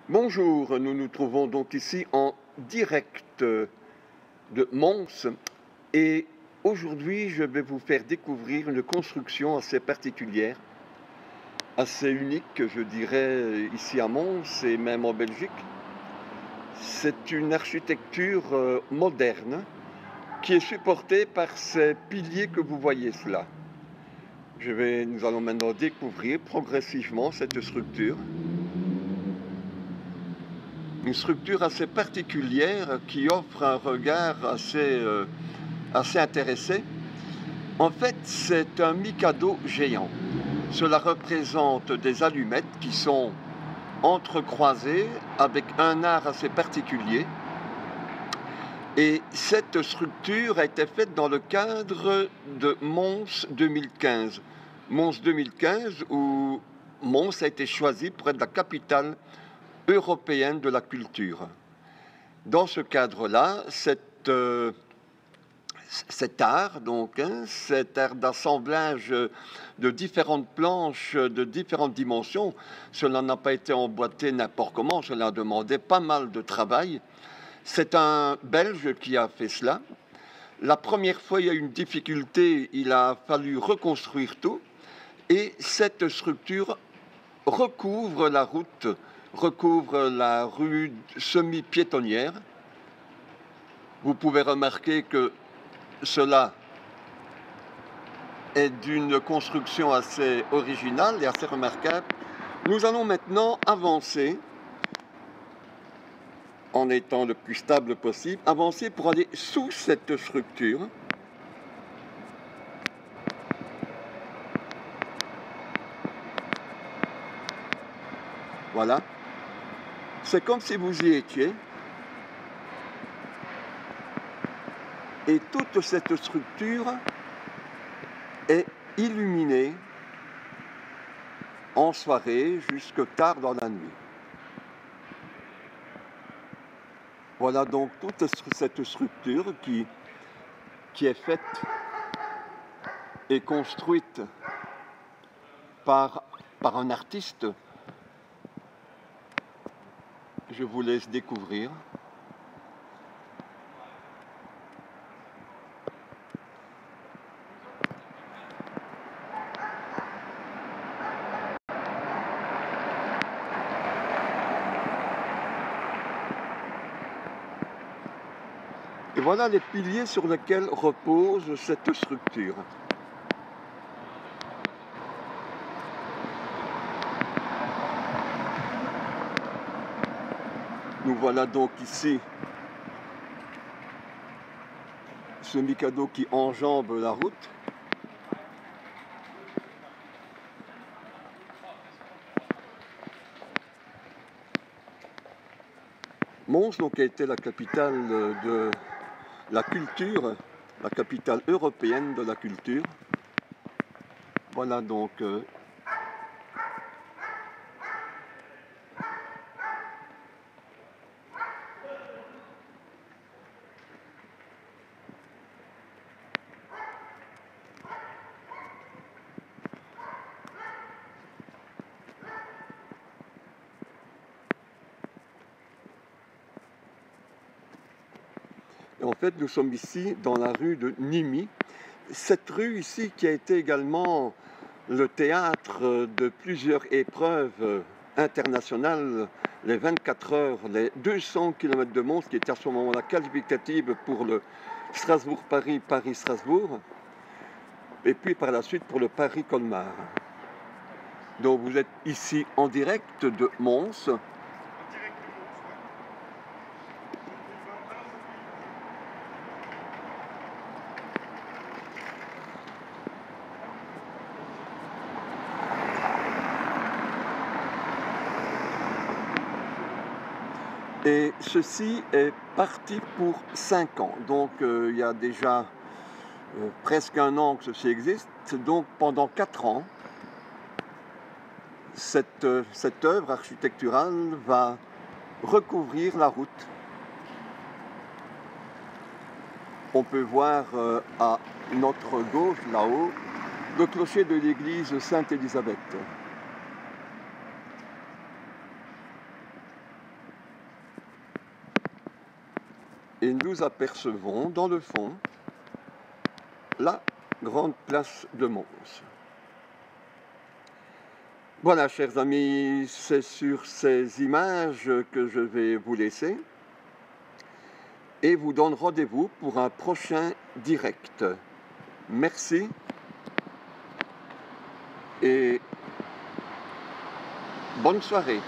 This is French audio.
Bonjour, nous nous trouvons donc ici en direct de Mons et aujourd'hui je vais vous faire découvrir une construction assez particulière, assez unique je dirais ici à Mons et même en Belgique. C'est une architecture moderne qui est supportée par ces piliers que vous voyez cela. Nous allons maintenant découvrir progressivement cette structure. Une structure assez particulière qui offre un regard assez intéressé. En fait, c'est un mikado géant. Cela représente des allumettes qui sont entrecroisées avec un art assez particulier. Et cette structure a été faite dans le cadre de Mons 2015. Mons 2015 où Mons a été choisi pour être la capitale européenne de la culture. Dans ce cadre-là, cet art, donc, cet art d'assemblage de différentes planches, de différentes dimensions, cela n'a pas été emboîté n'importe comment, cela a demandé pas mal de travail. C'est un Belge qui a fait cela. La première fois, il y a eu une difficulté, il a fallu reconstruire tout, et cette structure recouvre la route, recouvre la rue semi-piétonnière. Vous pouvez remarquer que cela est d'une construction assez originale et assez remarquable. Nous allons maintenant avancer, en étant le plus stable possible, avancer pour aller sous cette structure. Voilà. C'est comme si vous y étiez. Et toute cette structure est illuminée en soirée jusque tard dans la nuit. Voilà donc toute cette structure qui est faite et construite par un artiste. Je vous laisse découvrir. Et voilà les piliers sur lesquels repose cette structure. Nous voilà donc ici, ce mikado qui enjambe la route. Mons donc a été la capitale de la culture, la capitale européenne de la culture. Voilà donc en fait, nous sommes ici dans la rue de Nimy. Cette rue ici qui a été également le théâtre de plusieurs épreuves internationales, les 24 heures, les 200 km de Mons, qui étaient à ce moment-là qualificatives pour le Strasbourg-Paris, Paris-Strasbourg, et puis par la suite pour le Paris-Colmar. Donc vous êtes ici en direct de Mons. Et ceci est parti pour 5 ans. Donc il y a déjà presque un an que ceci existe. Donc pendant 4 ans, cette œuvre architecturale va recouvrir la route. On peut voir à notre gauche, là-haut, le clocher de l'église Sainte-Élisabeth. et nous apercevons dans le fond la grande place de Mons. Voilà, chers amis, c'est sur ces images que je vais vous laisser et vous donne rendez-vous pour un prochain direct. Merci et bonne soirée.